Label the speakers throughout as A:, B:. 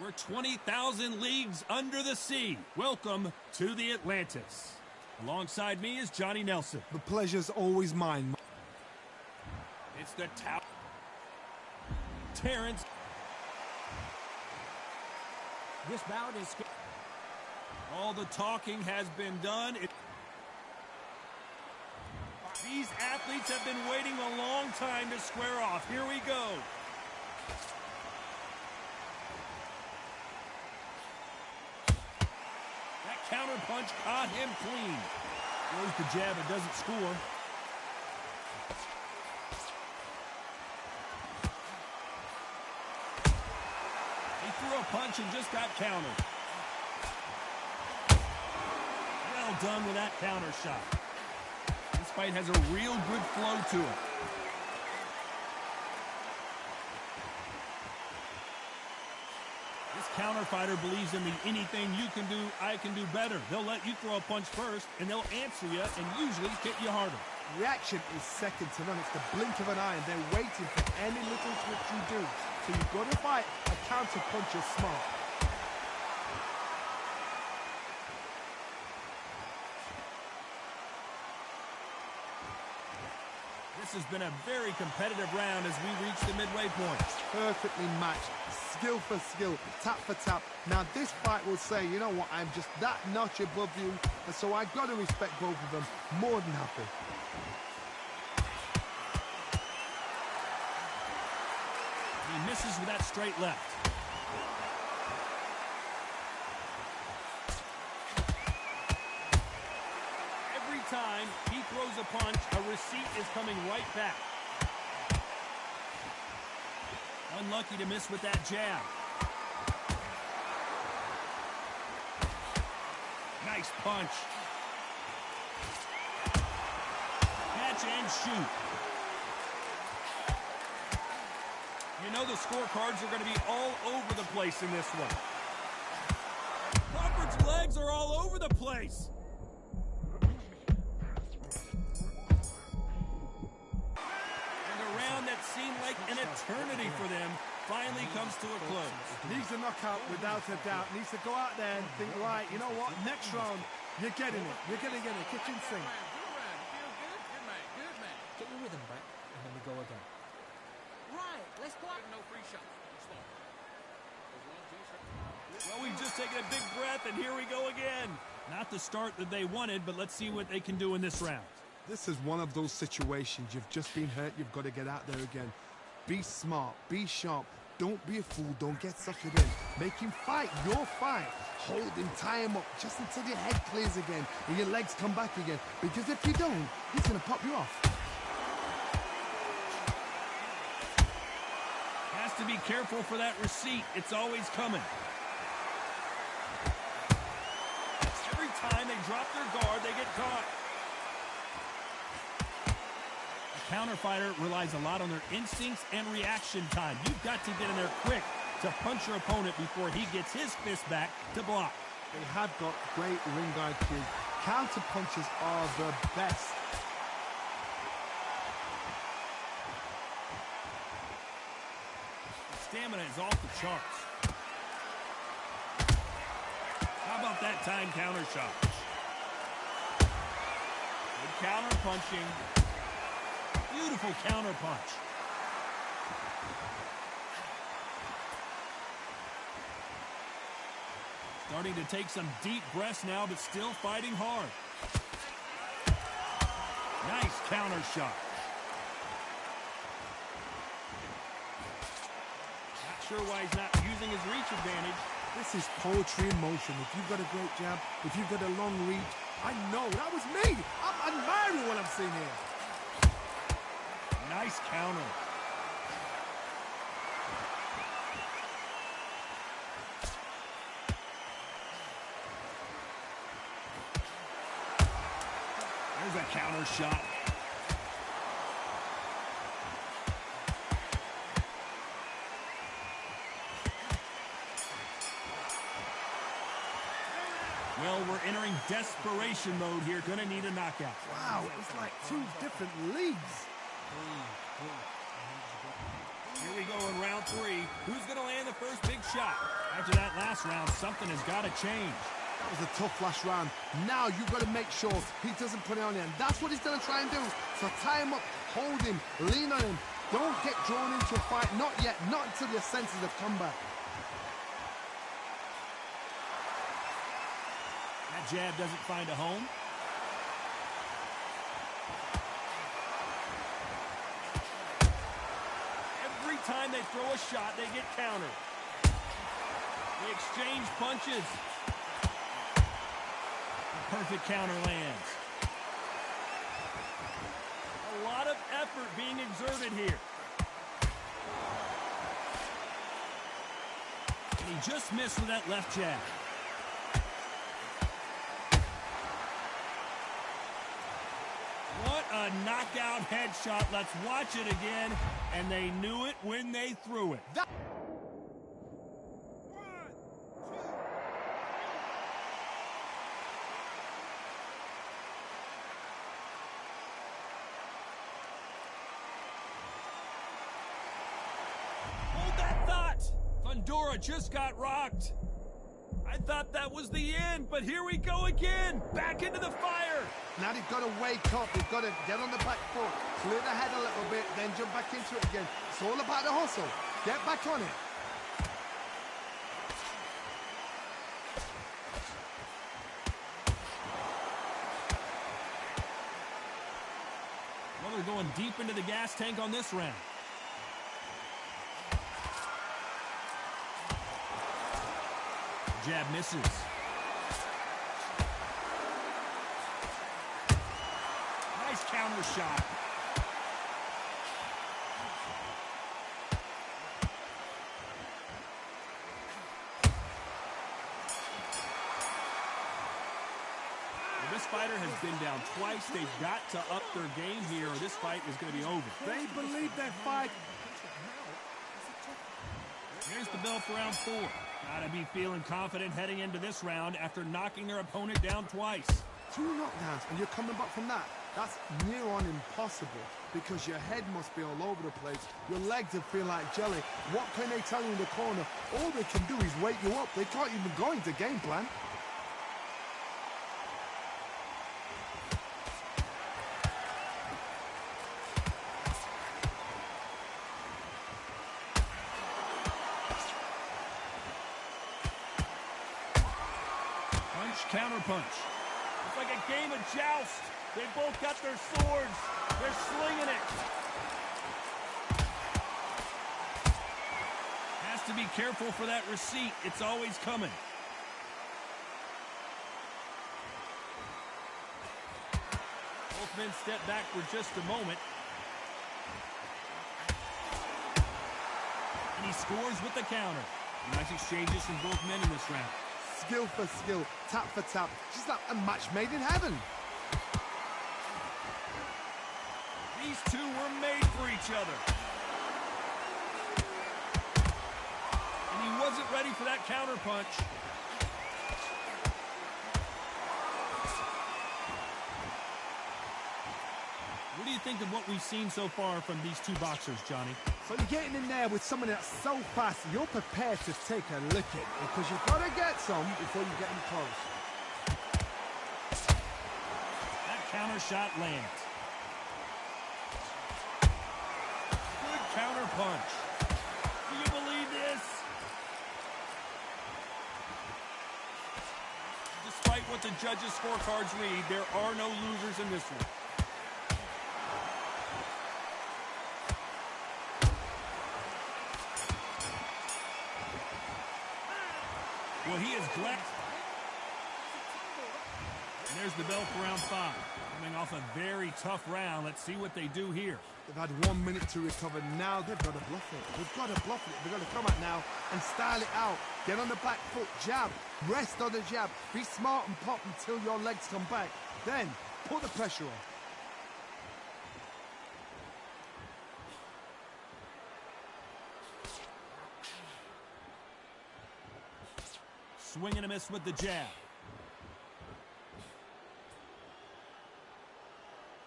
A: We're 20,000 leagues under the sea. Welcome to the Atlantis. Alongside me is Johnny Nelson.
B: The pleasure's always mine.
A: It's the Terrence.
C: This bout is...
A: All the talking has been done. These athletes have been waiting a long time to square off. Here we go. That counter punch caught him clean. Throws the jab, it doesn't score. He threw a punch and just got countered. Well done with that counter shot. This fight has a real good flow to it. This counter fighter believes in the anything you can do, I can do better. They'll let you throw a punch first, and they'll answer you and usually hit you harder.
B: Reaction is second to none. It's the blink of an eye, and they're waiting for any little twitch you do. So you've got to fight a counter puncher smart.
A: This has been a very competitive round as we reach the midway point.
B: Perfectly matched, skill for skill, tap for tap. Now this fight will say, you know what, I'm just that notch above you, and so I've got to respect both of them more than happy.
A: He misses with that straight left. Time he throws a punch, a receipt is coming right back. Unlucky to miss with that jab. Nice punch. Catch and shoot. You know the scorecards are going to be all over the place in this one. Crawford's legs are all over the place. Seemed like an eternity for them finally comes to a close.
B: Needs a knockout without a doubt. Needs to go out there and think, right, you know what, next round, you're getting it. You're going to get it. Kitchen sink.
C: Get your rhythm back, and then we go again. Right, let's go. No free shot.
A: Well, we've just taken a big breath, and here we go again. Not the start that they wanted, but let's see what they can do in this round.
B: This is one of those situations. You've just been hurt. You've got to get out there again. Be smart. Be sharp. Don't be a fool. Don't get suckered in. Make him fight your fight. Hold him. Tie him up just until your head clears again and your legs come back again. Because if you don't, he's going to pop you off.
A: Has to be careful for that receipt. It's always coming. Every time they drop their guard, they get caught. Counter fighter relies a lot on their instincts and reaction time. You've got to get in there quick to punch your opponent before he gets his fist back to block.
B: They have got great ring IQ. Counter punches are the best.
A: Stamina is off the charts. How about that time counter shot? Good counter punching. Beautiful counter punch. Starting to take some deep breaths now, but still fighting hard. Nice counter shot. Not sure why he's not using his reach advantage.
B: This is poetry in motion. If you've got a great jab, if you've got a long reach, I know, that was me. I'm admiring what I'm seeing here.
A: Nice counter. There's a counter shot. Well, we're entering desperation mode here. Gonna need a knockout.
B: Wow, it's like two different leagues.
A: Here we go in round 3. Who's going to land the first big shot? After that last round, something has got to change.
B: That was a tough last round. Now you've got to make sure he doesn't put it on the end. That's what he's going to try and do. So tie him up, hold him, lean on him. Don't get drawn into a fight. Not yet. Not until your senses have come back.
A: That jab doesn't find a home. Every time they throw a shot, they get countered. They exchange punches. The perfect counter lands. A lot of effort being exerted here. And he just missed with that left jab. What a knockout headshot. Let's watch it again. And they knew it when they threw it. Hold that thought. Fundora just got rocked. I thought that was the end, but here we go again. Back into the fire.
B: Now they've got to wake up. They've got to get on the back foot, clear the head a little bit, then jump back into it again. It's all about the hustle. Get back on it.
A: Well, they're going deep into the gas tank on this round. Jab misses. Nice counter shot. Well, this fighter has been down twice. They've got to up their game here, or this fight is going to be over.
B: They believe that fight.
A: Here's the bell for round 4. Gotta be feeling confident heading into this round after knocking their opponent down twice.
B: 2 knockdowns, and you're coming back from that. That's near on impossible because your head must be all over the place. Your legs will feel like jelly. What can they tell you in the corner? All they can do is wake you up. They can't even go into game plan.
A: Counter punch. It's like a game of joust. They both got their swords. They're slinging it. Has to be careful for that receipt. It's always coming. Both men step back for just a moment. And he scores with the counter. Nice exchanges from both men in this round.
B: Skill for skill, tap for tap. Just like a match made in heaven.
A: These two were made for each other. And he wasn't ready for that counter punch. What do you think of what we've seen so far from these two boxers, Johnny?
B: So you're getting in there with someone that's so fast, you're prepared to take a licking because you've got to get some before you get them close.
A: That counter shot lands. Good counter punch. Do you believe this? Despite what the judges' scorecards read, there are no losers in this one. Well, he is glad. And there's the bell for round 5. Coming off a very tough round. Let's see what they do here.
B: They've had 1 minute to recover. Now they've got to bluff it. They've got to bluff it. They've got to come out now and style it out. Get on the back foot, jab. Rest on the jab. Be smart and pop until your legs come back. Then put the pressure on.
A: Swing and a miss with the jab.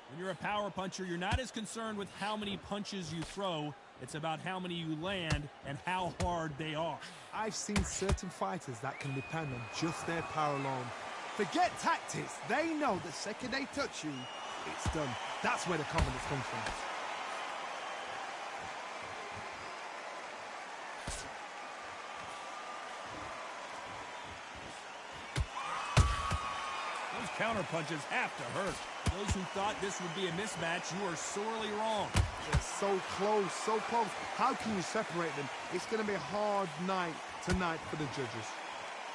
A: When you're a power puncher, you're not as concerned with how many punches you throw It's about how many you land and how hard they are.
B: I've seen certain fighters that can depend on just their power alone. Forget tactics. They know the second they touch you, it's done. That's where the confidence comes from.
A: Those counter punches have to hurt. Those who thought this would be a mismatch, you are sorely wrong.
B: They're so close, so close. How can you separate them? It's going to be a hard night tonight for the judges.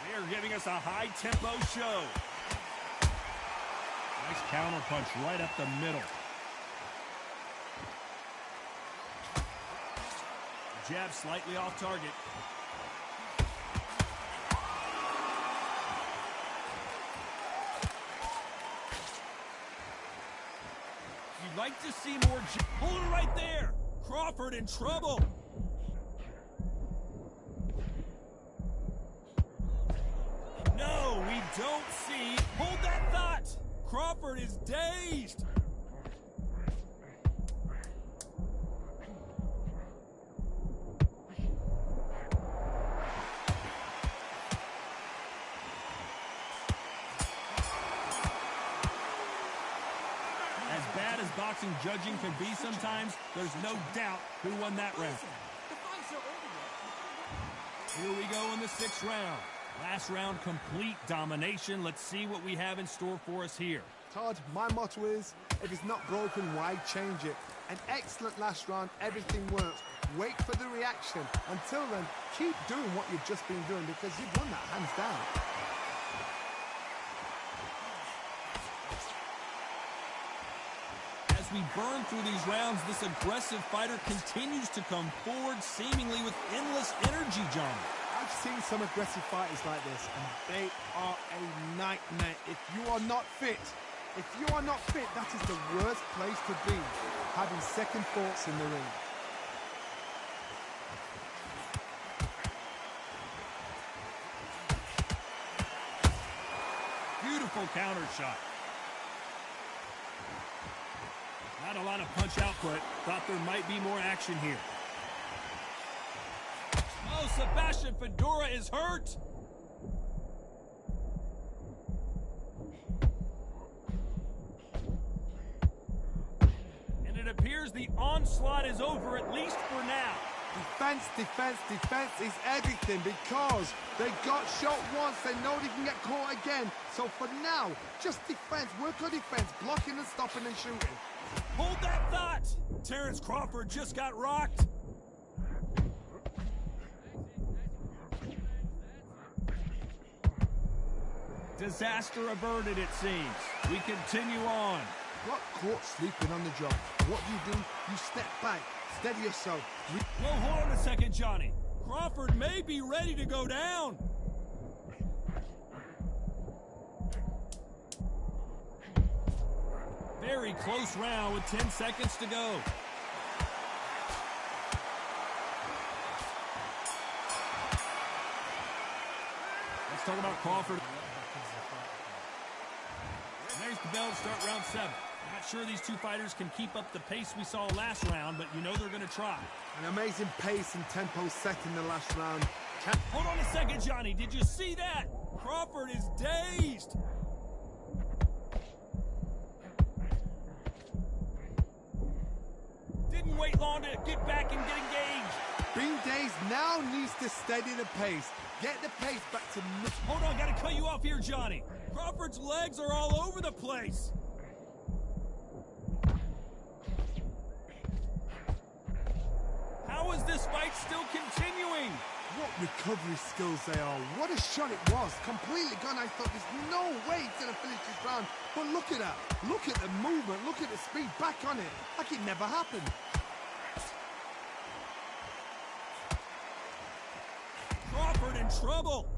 A: They are giving us a high-tempo show. Nice counter punch right up the middle. Jab slightly off target. You'd like to see more. Hold it right there. Crawford in trouble. No, we don't see. Hold that thought. Crawford is dazed. As bad as boxing judging can be sometimes, there's no doubt who won that round. Here we go in the 6th round. Last round, complete domination. Let's see what we have in store for us here.
B: Todd, my motto is, if it's not broken, why change it? An excellent last round, everything works. Wait for the reaction. Until then, keep doing what you've just been doing because you've won that hands down.
A: As we burn through these rounds, this aggressive fighter continues to come forward, seemingly with endless energy, John.
B: I've seen some aggressive fighters like this, and they are a nightmare. If you are not fit, that is the worst place to be, having second thoughts in the ring.
A: Beautiful counter shot. Not a lot of punch output. Thought there might be more action here. Oh, Sebastian Fedora is hurt. And it appears the onslaught is over, at least for now.
B: Defense, defense, defense is everything because they got shot once. They know they can get caught again. So for now, just defense. Work on defense. Blocking and stopping and shooting.
A: Hold that thought. Terrence Crawford just got rocked. Disaster averted, it seems. We continue on.
B: Got caught sleeping on the job. What do? You step back. Steady yourself.
A: Whoa, hold on a second, Johnny. Crawford may be ready to go down. Very close round with 10 seconds to go. Let's talk about Crawford. There's the bell to start round 7. Not sure these two fighters can keep up the pace we saw last round, but you know they're going to try.
B: An amazing pace and tempo set in the last round.
A: Hold on a second, Johnny. Did you see that? Crawford is dazed. Didn't wait long to get back and get engaged.
B: Being dazed now needs to steady the pace. Get the pace back to...
A: Hold on, gotta cut you off here, Johnny. Crawford's legs are all over the place. How is this fight still continuing?
B: What recovery skills they are. What a shot it was. Completely gone. I thought there's no way he's going to finish this round. But look at that. Look at the movement. Look at the speed. Back on it. Like it never happened.
A: Crawford in trouble.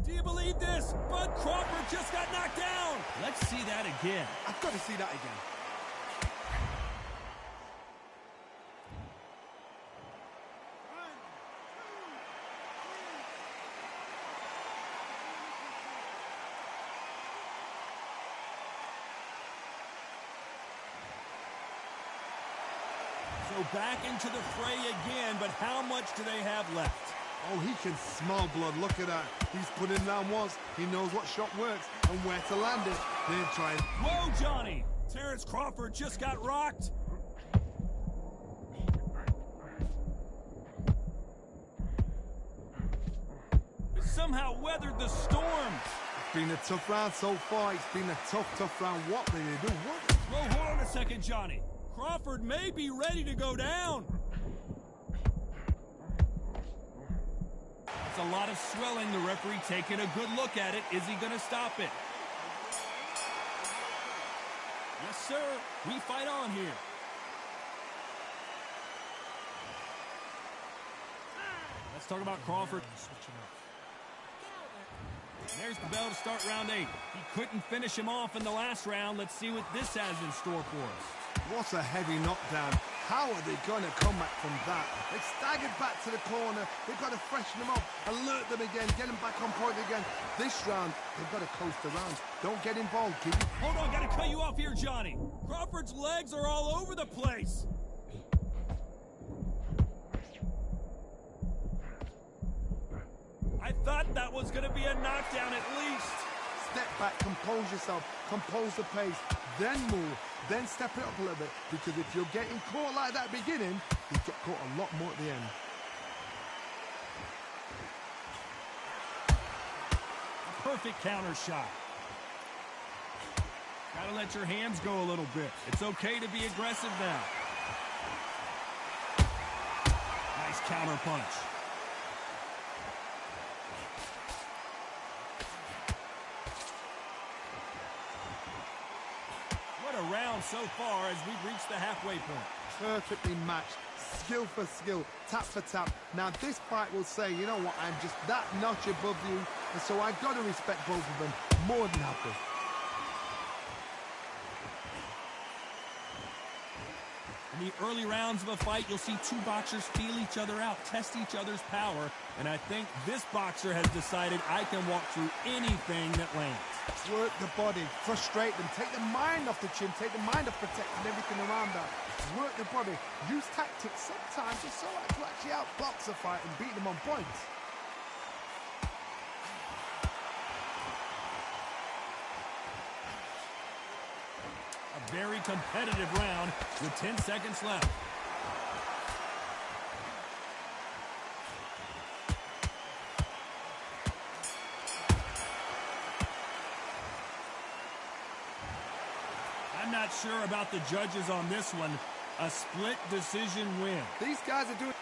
A: Do you believe this? Bud Crawford just got knocked down. Let's see that again.
B: I've got to see that again.
A: So back into the fray again, but how much do they have left?
B: Oh, he can smell blood. Look at that. He's put in down once. He knows what shot works and where to land it. They're trying.
A: Whoa, Johnny! Terrence Crawford just got rocked. Somehow weathered the storm.
B: It's been a tough round so far. It's been a tough round. What did they do? What?
A: Whoa, hold on a second, Johnny. Crawford may be ready to go down. That's a lot of swelling. The referee taking a good look at it. Is he going to stop it? Yes, sir. We fight on here. Let's talk about Crawford. There's the bell to start round 8. He couldn't finish him off in the last round. Let's see what this has in store for us.
B: What a heavy knockdown. How are they going to come back from that? They staggered back to the corner. They've got to freshen them up, alert them again, get them back on point again. This round, they've got to coast the round. Don't get involved, kid.
A: Hold on, got to cut you off here, Johnny. Crawford's legs are all over the place. I thought that was going to be a knockdown at least.
B: Step back, compose yourself, compose the pace, then move, then step it up a little bit. Because if you're getting caught like that at the beginning, you get caught a lot more at the end.
A: A perfect counter shot. Gotta let your hands go a little bit. It's okay to be aggressive now. Nice counter punch. A round so far as we've reached the halfway point.
B: Perfectly matched, skill for skill, tap for tap. Now this fight will say, you know what, I'm just that notch above you, and so I've got to respect both of them more than happy.
A: In the early rounds of a fight, you'll see two boxers feel each other out, test each other's power, and I think this boxer has decided I can walk through anything that lands.
B: Work the body, frustrate them, take the mind off the chin, take the mind off protecting everything around that. Work the body, use tactics sometimes just so to actually outbox a fight and beat them on points.
A: A very competitive round with 10 seconds left. I'm not sure about the judges on this one. A split decision win.
B: These guys are doing